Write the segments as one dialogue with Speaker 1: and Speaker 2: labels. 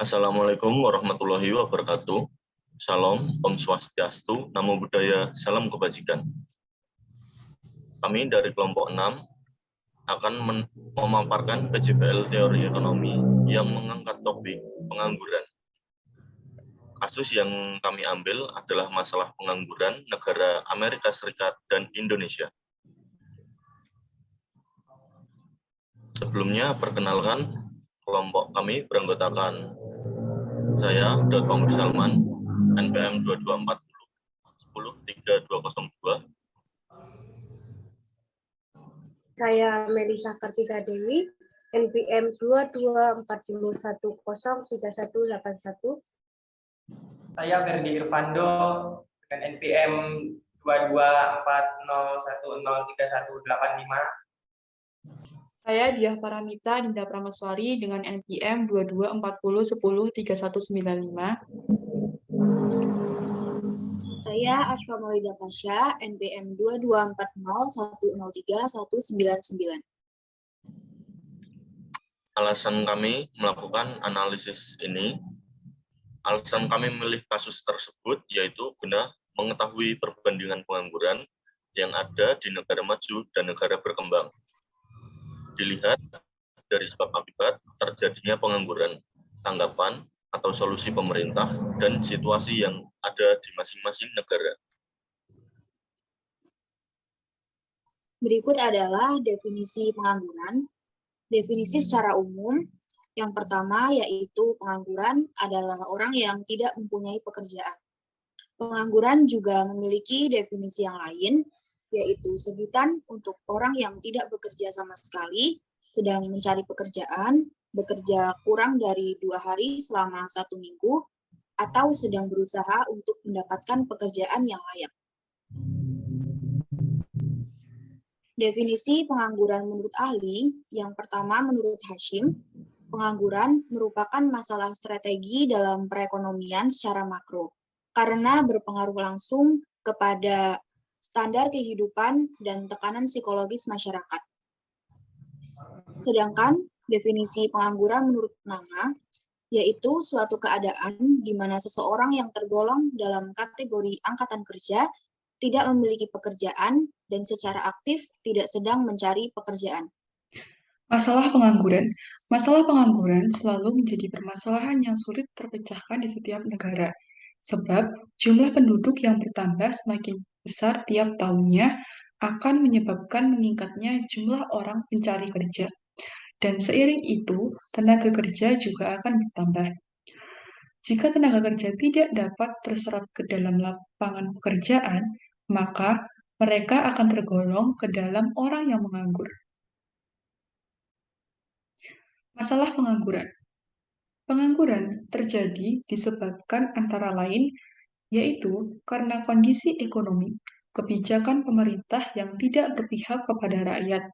Speaker 1: Assalamualaikum warahmatullahi wabarakatuh. Salam, Om Swastiastu, Namo Buddhaya, Salam Kebajikan. Kami dari kelompok 6 akan memaparkan PJBL teori ekonomi yang mengangkat topik pengangguran. Kasus yang kami ambil adalah masalah pengangguran negara Amerika Serikat dan Indonesia. Sebelumnya, perkenalkan, kelompok kami beranggotakan saya, Dr. Salman, NPM 2240 103202.
Speaker 2: Saya Melisa Kartika Dewi, NPM 2240103181.
Speaker 3: Saya Ferdi Irvando dengan NPM 2240103185.
Speaker 4: Saya Diah Paramita Dinda Pramaswari dengan NPM 2240103195.
Speaker 5: Saya Ashfa Maulida Pasha, NPM 2240103199.
Speaker 1: Alasan kami melakukan analisis ini, alasan kami memilih kasus tersebut yaitu guna mengetahui perbandingan pengangguran yang ada di negara maju dan negara berkembang. Dilihat dari sebab akibat terjadinya pengangguran, tanggapan atau solusi pemerintah, dan situasi yang ada di masing-masing negara.
Speaker 5: Berikut adalah definisi pengangguran. Definisi secara umum, yang pertama yaitu pengangguran adalah orang yang tidak mempunyai pekerjaan. Pengangguran juga memiliki definisi yang lain, yaitu sebutan untuk orang yang tidak bekerja sama sekali, sedang mencari pekerjaan, bekerja kurang dari 2 hari selama 1 minggu, atau sedang berusaha untuk mendapatkan pekerjaan yang layak. Definisi pengangguran menurut ahli, yang pertama menurut Hashim, pengangguran merupakan masalah strategi dalam perekonomian secara makro, karena berpengaruh langsung kepada standar kehidupan dan tekanan psikologis masyarakat. Sedangkan definisi pengangguran menurut nama, yaitu suatu keadaan di mana seseorang yang tergolong dalam kategori angkatan kerja tidak memiliki pekerjaan dan secara aktif tidak sedang mencari pekerjaan.
Speaker 4: Masalah pengangguran selalu menjadi permasalahan yang sulit terpecahkan di setiap negara, sebab jumlah penduduk yang bertambah semakin besar tiap tahunnya akan menyebabkan meningkatnya jumlah orang pencari kerja. Dan seiring itu, tenaga kerja juga akan bertambah. Jika tenaga kerja tidak dapat terserap ke dalam lapangan pekerjaan, maka mereka akan tergolong ke dalam orang yang menganggur. Masalah pengangguran. Pengangguran terjadi disebabkan antara lain yaitu karena kondisi ekonomi, kebijakan pemerintah yang tidak berpihak kepada rakyat,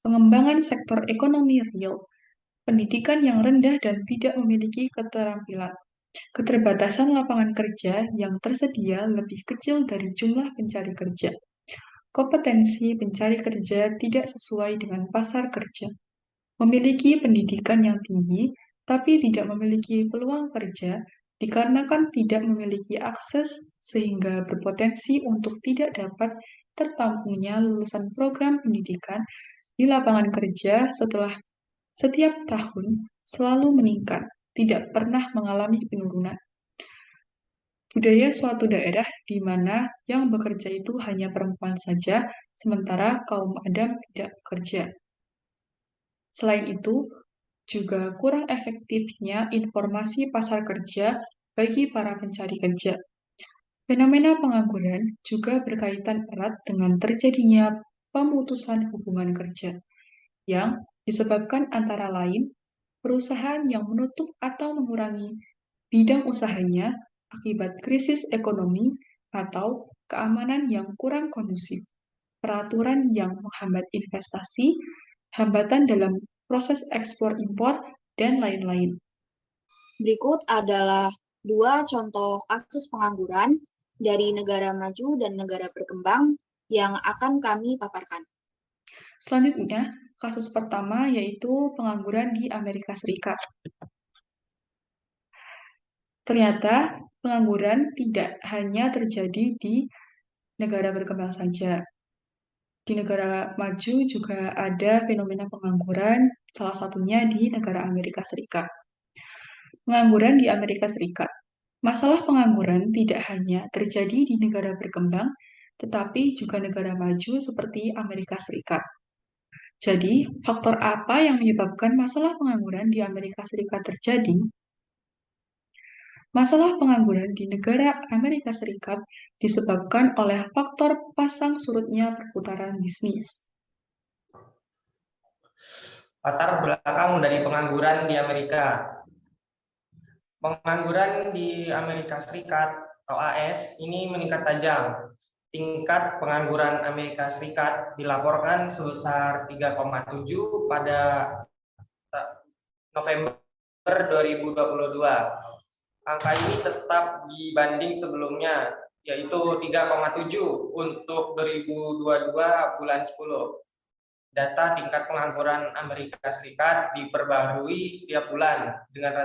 Speaker 4: pengembangan sektor ekonomi real, pendidikan yang rendah dan tidak memiliki keterampilan, keterbatasan lapangan kerja yang tersedia lebih kecil dari jumlah pencari kerja, kompetensi pencari kerja tidak sesuai dengan pasar kerja, memiliki pendidikan yang tinggi tapi tidak memiliki peluang kerja dikarenakan tidak memiliki akses sehingga berpotensi untuk tidak dapat tertampungnya lulusan program pendidikan di lapangan kerja setelah setiap tahun selalu meningkat, tidak pernah mengalami penurunan. Budaya suatu daerah di mana yang bekerja itu hanya perempuan saja, sementara kaum Adam tidak bekerja. Selain itu, juga kurang efektifnya informasi pasar kerja bagi para pencari kerja. Fenomena pengangguran juga berkaitan erat dengan terjadinya pemutusan hubungan kerja, yang disebabkan antara lain perusahaan yang menutup atau mengurangi bidang usahanya akibat krisis ekonomi atau keamanan yang kurang kondusif, peraturan yang menghambat investasi, hambatan dalam proses ekspor-impor, dan lain-lain.
Speaker 5: Berikut adalah 2 contoh kasus pengangguran dari negara maju dan negara berkembang yang akan kami paparkan.
Speaker 4: Selanjutnya, kasus pertama yaitu pengangguran di Amerika Serikat. Ternyata pengangguran tidak hanya terjadi di negara berkembang saja. Di negara maju juga ada fenomena pengangguran, salah satunya di negara Amerika Serikat. Pengangguran di Amerika Serikat. Masalah pengangguran tidak hanya terjadi di negara berkembang, tetapi juga negara maju seperti Amerika Serikat. Jadi, faktor apa yang menyebabkan masalah pengangguran di Amerika Serikat terjadi? Masalah pengangguran di negara Amerika Serikat disebabkan oleh faktor pasang surutnya perputaran bisnis.
Speaker 3: Latar belakang dari pengangguran di Amerika. Pengangguran di Amerika Serikat atau AS ini meningkat tajam. Tingkat pengangguran Amerika Serikat dilaporkan sebesar 3,7 pada November 2022. Angka ini tetap dibanding sebelumnya, yaitu 3,7 untuk 2022 bulan 10. Data tingkat pengangguran Amerika Serikat diperbarui setiap bulan dengan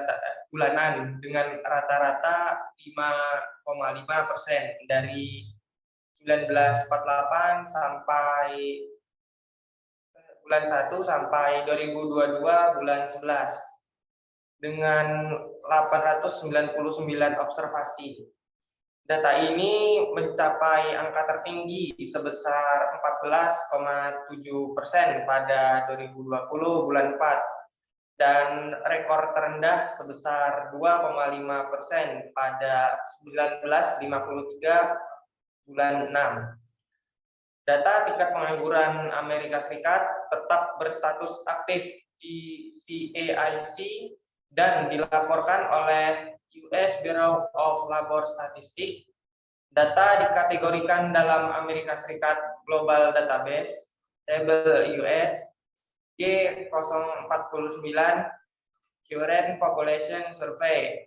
Speaker 3: rata-rata 5,5% dari 1948 sampai bulan 1 sampai 2022 bulan 11 dengan 899 observasi. Data ini mencapai angka tertinggi sebesar 14,7% pada 2020 bulan 4 dan rekor terendah sebesar 2,5% pada 1953 bulan 6. Data tingkat pengangguran Amerika Serikat tetap berstatus aktif di CAIC dan dilaporkan oleh US Bureau of Labor Statistics. Data dikategorikan dalam Amerika Serikat Global Database, Table US G049, Current Population Survey,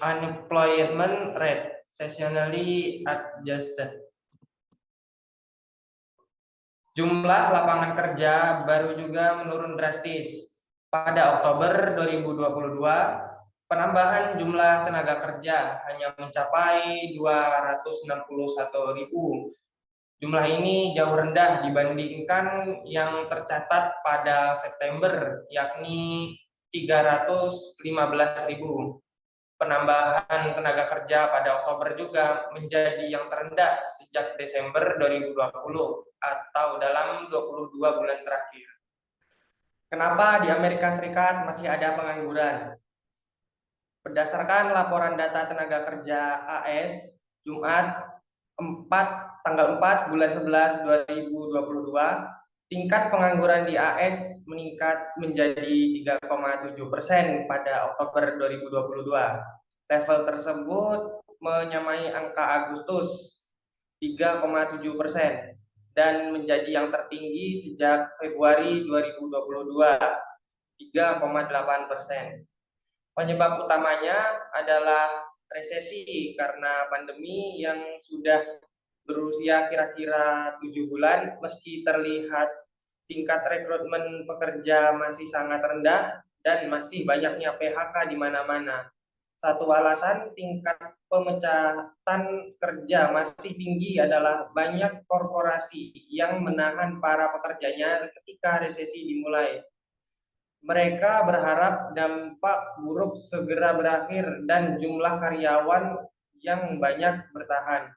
Speaker 3: Unemployment Rate, Seasonally Adjusted. Jumlah lapangan kerja baru juga menurun drastis. Pada Oktober 2022, penambahan jumlah tenaga kerja hanya mencapai 261.000. Jumlah ini jauh rendah dibandingkan yang tercatat pada September, yakni 315.000. Penambahan tenaga kerja pada Oktober juga menjadi yang terendah sejak Desember 2020 atau dalam 22 bulan terakhir. Kenapa di Amerika Serikat masih ada pengangguran? Berdasarkan laporan data tenaga kerja AS Jumat tanggal 4 bulan 11 2022, tingkat pengangguran di AS meningkat menjadi 3,7% pada Oktober 2022. Level tersebut menyamai angka Agustus 3,7% dan menjadi yang tertinggi sejak Februari 2022, 3,8%. Penyebab utamanya adalah resesi karena pandemi yang sudah berusia kira-kira 7 bulan, meski terlihat tingkat rekrutmen pekerja masih sangat rendah dan masih banyaknya PHK di mana-mana. Satu alasan tingkat pemecatan kerja masih tinggi adalah banyak korporasi yang menahan para pekerjanya ketika resesi dimulai. Mereka berharap dampak buruk segera berakhir dan jumlah karyawan yang banyak bertahan.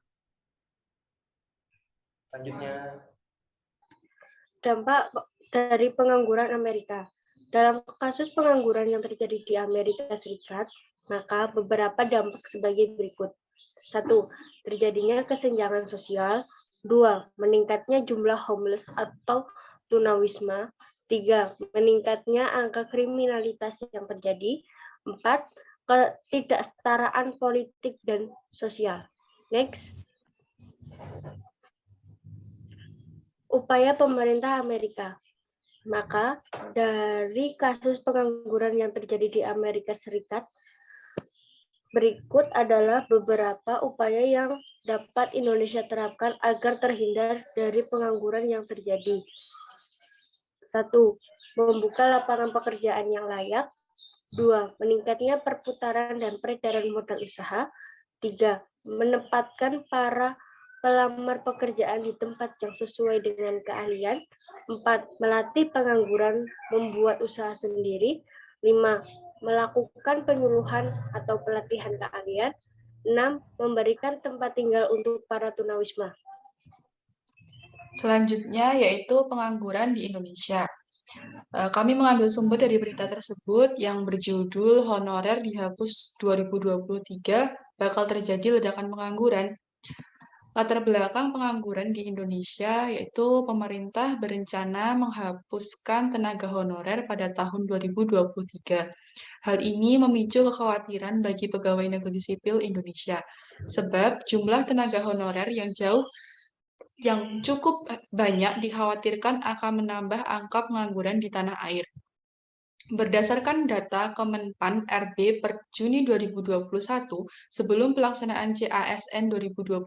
Speaker 3: Selanjutnya.
Speaker 2: Dampak dari pengangguran Amerika. Dalam kasus pengangguran yang terjadi di Amerika Serikat, maka beberapa dampak sebagai berikut. 1. Terjadinya kesenjangan sosial. 2. Meningkatnya jumlah homeless atau tunawisma. 3. Meningkatnya angka kriminalitas yang terjadi. 4. Ketidaksetaraan politik dan sosial. Next. Upaya pemerintah Amerika. Maka dari kasus pengangguran yang terjadi di Amerika Serikat, berikut adalah beberapa upaya yang dapat Indonesia terapkan agar terhindar dari pengangguran yang terjadi. 1. Membuka lapangan pekerjaan yang layak. 2. Meningkatnya perputaran dan peredaran modal usaha. 3. Menempatkan para pelamar pekerjaan di tempat yang sesuai dengan keahlian. 4. Melatih pengangguran membuat usaha sendiri. 5. Melakukan penyuluhan atau pelatihan keahlian. 6. Memberikan tempat tinggal untuk para tunawisma.
Speaker 4: Selanjutnya yaitu pengangguran di Indonesia. Kami mengambil sumber dari berita tersebut yang berjudul Honorer dihapus 2023, bakal terjadi ledakan pengangguran. Latar belakang pengangguran di Indonesia yaitu pemerintah berencana menghapuskan tenaga honorer pada tahun 2023. Hal ini memicu kekhawatiran bagi pegawai negeri sipil Indonesia, sebab jumlah tenaga honorer yang cukup banyak dikhawatirkan akan menambah angka pengangguran di tanah air. Berdasarkan data Kemenpan RB per Juni 2021, sebelum pelaksanaan CASN 2021,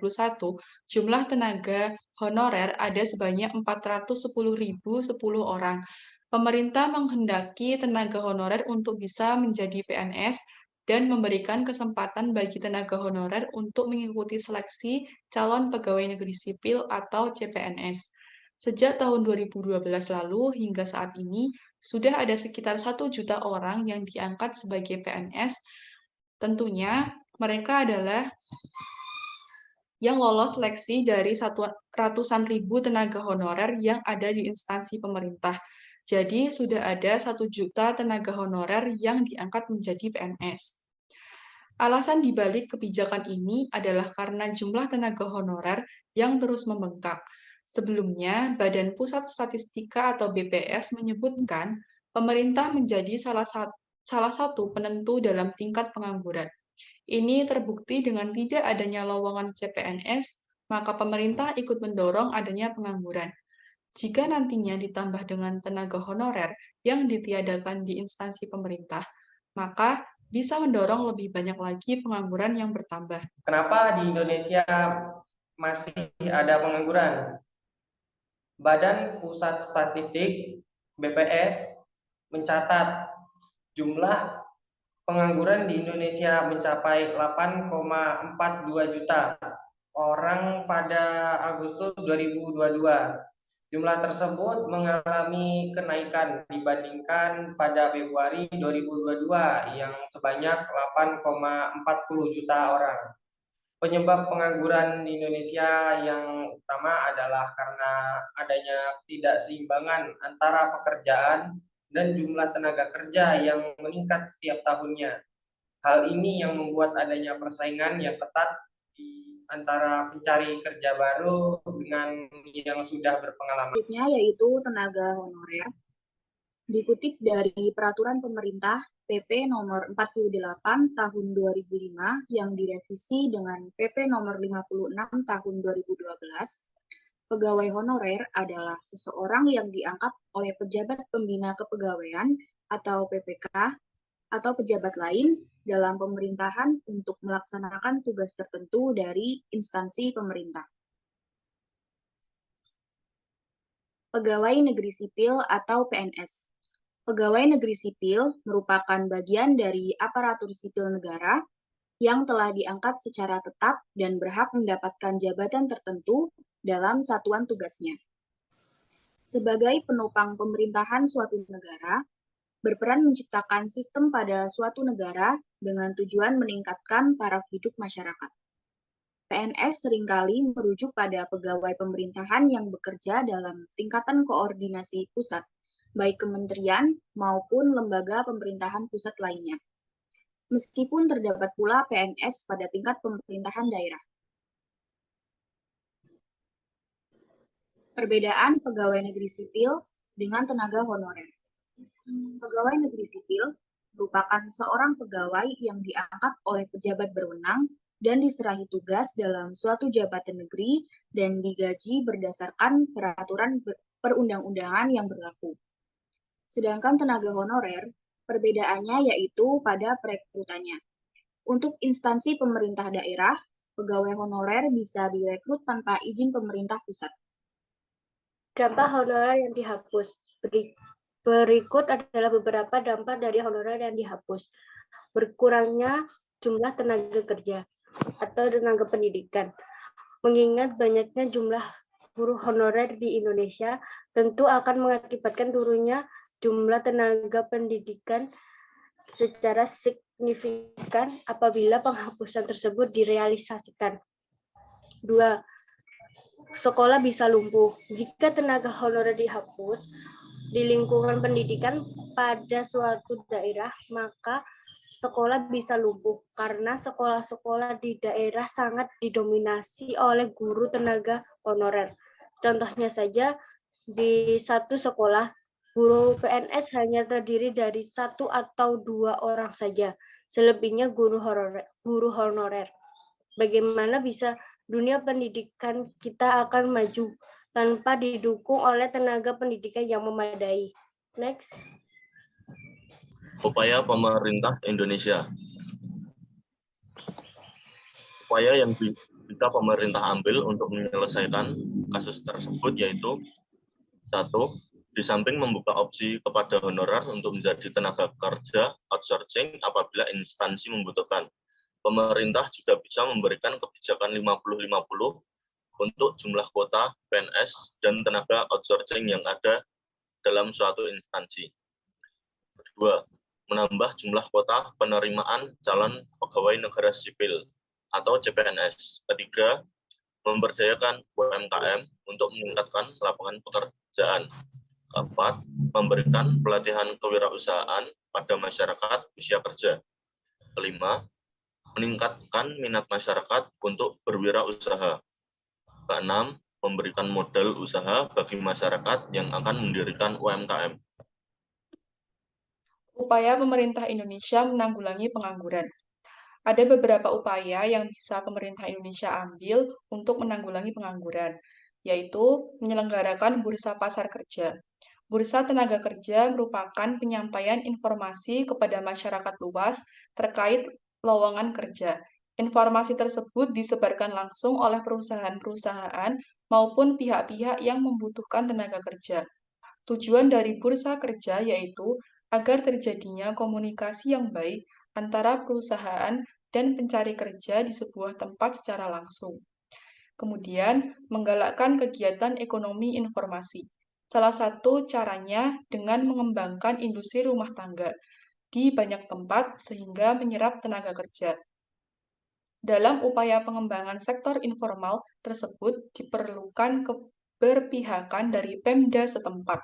Speaker 4: jumlah tenaga honorer ada sebanyak 410.010 orang. Pemerintah menghendaki tenaga honorer untuk bisa menjadi PNS dan memberikan kesempatan bagi tenaga honorer untuk mengikuti seleksi calon pegawai negeri sipil atau CPNS. Sejak tahun 2012 lalu hingga saat ini, sudah ada sekitar 1 juta orang yang diangkat sebagai PNS. Tentunya mereka adalah yang lolos seleksi dari ratusan ribu tenaga honorer yang ada di instansi pemerintah. Jadi sudah ada 1 juta tenaga honorer yang diangkat menjadi PNS. Alasan dibalik kebijakan ini adalah karena jumlah tenaga honorer yang terus membengkak. Sebelumnya, Badan Pusat Statistika atau BPS menyebutkan pemerintah menjadi salah satu penentu dalam tingkat pengangguran. Ini terbukti dengan tidak adanya lowongan CPNS, maka pemerintah ikut mendorong adanya pengangguran. Jika nantinya ditambah dengan tenaga honorer yang ditiadakan di instansi pemerintah, maka bisa mendorong lebih banyak lagi pengangguran yang bertambah.
Speaker 3: Kenapa di Indonesia masih ada pengangguran? Badan Pusat Statistik BPS mencatat jumlah pengangguran di Indonesia mencapai 8,42 juta orang pada Agustus 2022. Jumlah tersebut mengalami kenaikan dibandingkan pada Februari 2022 yang sebanyak 8,40 juta orang. Penyebab pengangguran di Indonesia yang utama adalah karena adanya ketidakseimbangan antara pekerjaan dan jumlah tenaga kerja yang meningkat setiap tahunnya. Hal ini yang membuat adanya persaingan yang ketat di antara pencari kerja baru dengan yang sudah berpengalaman.
Speaker 5: Selanjutnya yaitu tenaga honorer. Dikutip dari Peraturan Pemerintah PP Nomor 48 Tahun 2005 yang direvisi dengan PP Nomor 56 Tahun 2012, pegawai honorer adalah seseorang yang diangkat oleh pejabat pembina kepegawaian atau PPK atau pejabat lain dalam pemerintahan untuk melaksanakan tugas tertentu dari instansi pemerintah. Pegawai negeri sipil atau PNS. Pegawai negeri sipil merupakan bagian dari aparatur sipil negara yang telah diangkat secara tetap dan berhak mendapatkan jabatan tertentu dalam satuan tugasnya. Sebagai penopang pemerintahan suatu negara, berperan menciptakan sistem pada suatu negara dengan tujuan meningkatkan taraf hidup masyarakat. PNS seringkali merujuk pada pegawai pemerintahan yang bekerja dalam tingkatan koordinasi pusat, baik kementerian maupun lembaga pemerintahan pusat lainnya. Meskipun terdapat pula PNS pada tingkat pemerintahan daerah. Perbedaan pegawai negeri sipil dengan tenaga honorer. Pegawai negeri sipil merupakan seorang pegawai yang diangkat oleh pejabat berwenang dan diserahi tugas dalam suatu jabatan negeri dan digaji berdasarkan peraturan perundang-undangan yang berlaku. Sedangkan tenaga honorer, perbedaannya yaitu pada perekrutannya. Untuk instansi pemerintah daerah, pegawai honorer bisa direkrut tanpa izin pemerintah pusat.
Speaker 2: Dampak honorer yang dihapus. Berikut adalah beberapa dampak dari honorer yang dihapus. Berkurangnya jumlah tenaga kerja atau tenaga pendidikan. Mengingat banyaknya jumlah guru honorer di Indonesia, tentu akan mengakibatkan turunnya jumlah tenaga pendidikan secara signifikan apabila penghapusan tersebut direalisasikan. 2. Sekolah bisa lumpuh. Jika tenaga honorer dihapus di lingkungan pendidikan pada suatu daerah, maka sekolah bisa lumpuh karena sekolah-sekolah di daerah sangat didominasi oleh guru tenaga honorer. Contohnya saja, di satu sekolah, guru PNS hanya terdiri dari 1 atau 2 orang saja, selebihnya guru honorer. Bagaimana bisa dunia pendidikan kita akan maju tanpa didukung oleh tenaga pendidikan yang memadai? Next.
Speaker 1: Upaya pemerintah Indonesia. Upaya yang bisa pemerintah ambil untuk menyelesaikan kasus tersebut yaitu 1. Di samping membuka opsi kepada honorer untuk menjadi tenaga kerja outsourcing apabila instansi membutuhkan, pemerintah juga bisa memberikan kebijakan 50-50 untuk jumlah kuota PNS dan tenaga outsourcing yang ada dalam suatu instansi. Kedua, menambah jumlah kuota penerimaan calon pegawai negara sipil atau CPNS. Ketiga, memberdayakan UMKM untuk meningkatkan lapangan pekerjaan. Keempat, memberikan pelatihan kewirausahaan pada masyarakat usia kerja. Kelima, meningkatkan minat masyarakat untuk berwirausaha. Keenam, memberikan modal usaha bagi masyarakat yang akan mendirikan UMKM.
Speaker 4: Upaya pemerintah Indonesia menanggulangi pengangguran. Ada beberapa upaya yang bisa pemerintah Indonesia ambil untuk menanggulangi pengangguran, yaitu menyelenggarakan bursa pasar kerja. Bursa tenaga kerja merupakan penyampaian informasi kepada masyarakat luas terkait lowongan kerja. Informasi tersebut disebarkan langsung oleh perusahaan-perusahaan maupun pihak-pihak yang membutuhkan tenaga kerja. Tujuan dari bursa kerja yaitu agar terjadinya komunikasi yang baik antara perusahaan dan pencari kerja di sebuah tempat secara langsung. Kemudian, menggalakkan kegiatan ekonomi informasi. Salah satu caranya dengan mengembangkan industri rumah tangga di banyak tempat sehingga menyerap tenaga kerja. Dalam upaya pengembangan sektor informal tersebut diperlukan keberpihakan dari Pemda setempat.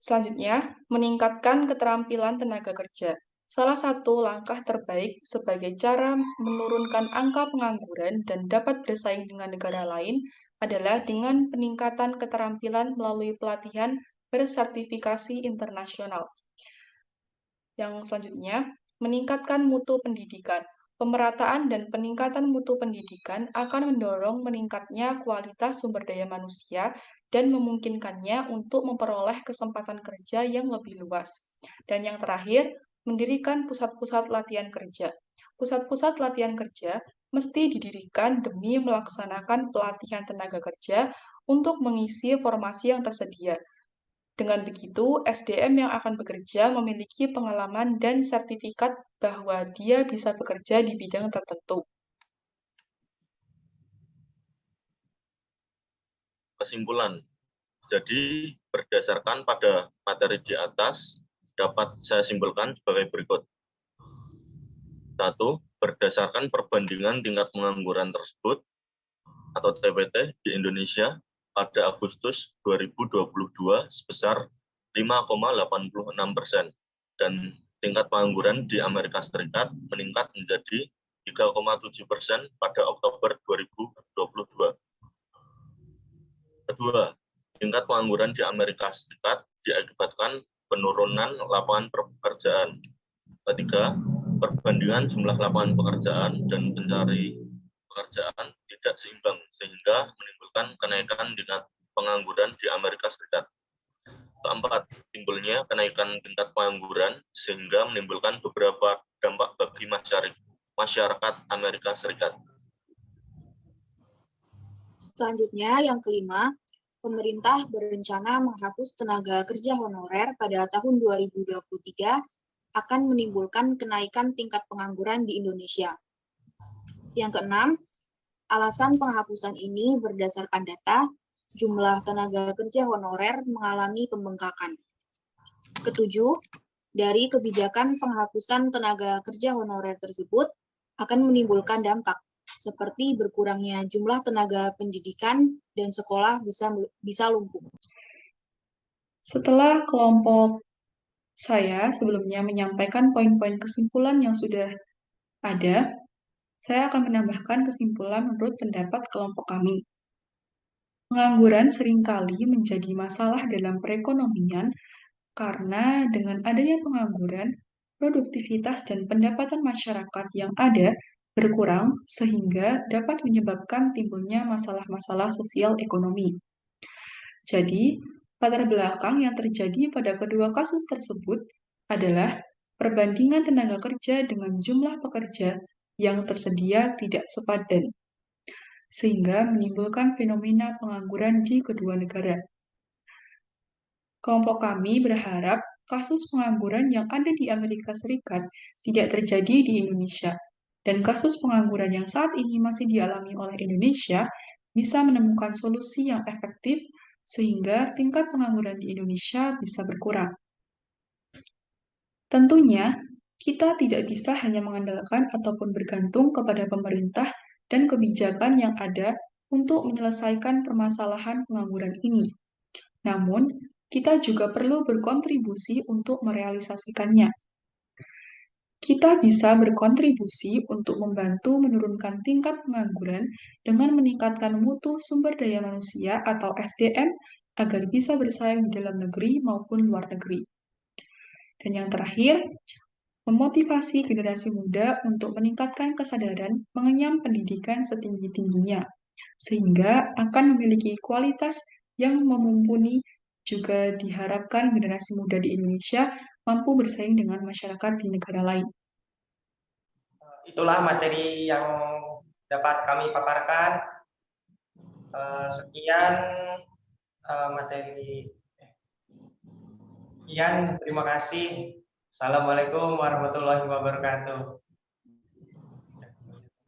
Speaker 4: Selanjutnya, meningkatkan keterampilan tenaga kerja. Salah satu langkah terbaik sebagai cara menurunkan angka pengangguran dan dapat bersaing dengan negara lain adalah dengan peningkatan keterampilan melalui pelatihan bersertifikasi internasional. Yang selanjutnya, meningkatkan mutu pendidikan. Pemerataan dan peningkatan mutu pendidikan akan mendorong meningkatnya kualitas sumber daya manusia dan memungkinkannya untuk memperoleh kesempatan kerja yang lebih luas. Dan yang terakhir, mendirikan pusat-pusat latihan kerja. Pusat-pusat latihan kerja mesti didirikan demi melaksanakan pelatihan tenaga kerja untuk mengisi formasi yang tersedia. Dengan begitu, SDM yang akan bekerja memiliki pengalaman dan sertifikat bahwa dia bisa bekerja di bidang tertentu.
Speaker 1: Kesimpulan. Jadi, berdasarkan pada materi di atas, dapat saya simpulkan sebagai berikut. 1. Berdasarkan perbandingan tingkat pengangguran tersebut, atau TPT, di Indonesia pada Agustus 2022 sebesar 5,86%, dan tingkat pengangguran di Amerika Serikat meningkat menjadi 3,7% pada Oktober 2022. Kedua, tingkat pengangguran di Amerika Serikat diakibatkan penurunan lapangan pekerjaan. Ketiga, perbandingan jumlah lapangan pekerjaan dan pencari pekerjaan tidak seimbang sehingga menimbulkan kenaikan tingkat pengangguran di Amerika Serikat. Keempat, timbulnya kenaikan tingkat pengangguran sehingga menimbulkan beberapa dampak bagi masyarakat Amerika Serikat.
Speaker 5: Selanjutnya, yang kelima, pemerintah berencana menghapus tenaga kerja honorer pada tahun 2023 akan menimbulkan kenaikan tingkat pengangguran di Indonesia. Yang keenam, alasan penghapusan ini berdasarkan data, jumlah tenaga kerja honorer mengalami pembengkakan. Ketujuh, dari kebijakan penghapusan tenaga kerja honorer tersebut akan menimbulkan dampak, seperti berkurangnya jumlah tenaga pendidikan dan sekolah bisa lumpuh.
Speaker 4: Setelah kelompok saya sebelumnya menyampaikan poin-poin kesimpulan yang sudah ada, saya akan menambahkan kesimpulan menurut pendapat kelompok kami. Pengangguran seringkali menjadi masalah dalam perekonomian karena dengan adanya pengangguran, produktivitas dan pendapatan masyarakat yang ada berkurang sehingga dapat menyebabkan timbulnya masalah-masalah sosial ekonomi. Jadi, latar belakang yang terjadi pada kedua kasus tersebut adalah perbandingan tenaga kerja dengan jumlah pekerja yang tersedia tidak sepadan, sehingga menimbulkan fenomena pengangguran di kedua negara. Kelompok kami berharap kasus pengangguran yang ada di Amerika Serikat tidak terjadi di Indonesia, dan kasus pengangguran yang saat ini masih dialami oleh Indonesia bisa menemukan solusi yang efektif sehingga tingkat pengangguran di Indonesia bisa berkurang. Tentunya, kita tidak bisa hanya mengandalkan ataupun bergantung kepada pemerintah dan kebijakan yang ada untuk menyelesaikan permasalahan pengangguran ini. Namun, kita juga perlu berkontribusi untuk merealisasikannya. Kita bisa berkontribusi untuk membantu menurunkan tingkat pengangguran dengan meningkatkan mutu sumber daya manusia atau SDM agar bisa bersaing di dalam negeri maupun luar negeri. Dan yang terakhir, memotivasi generasi muda untuk meningkatkan kesadaran mengenyam pendidikan setinggi-tingginya, sehingga akan memiliki kualitas yang mumpuni. Juga diharapkan generasi muda di Indonesia mampu bersaing dengan masyarakat di negara lain.
Speaker 3: Itulah materi yang dapat kami paparkan. Sekian materi. Sekian, terima kasih. Assalamualaikum warahmatullahi wabarakatuh.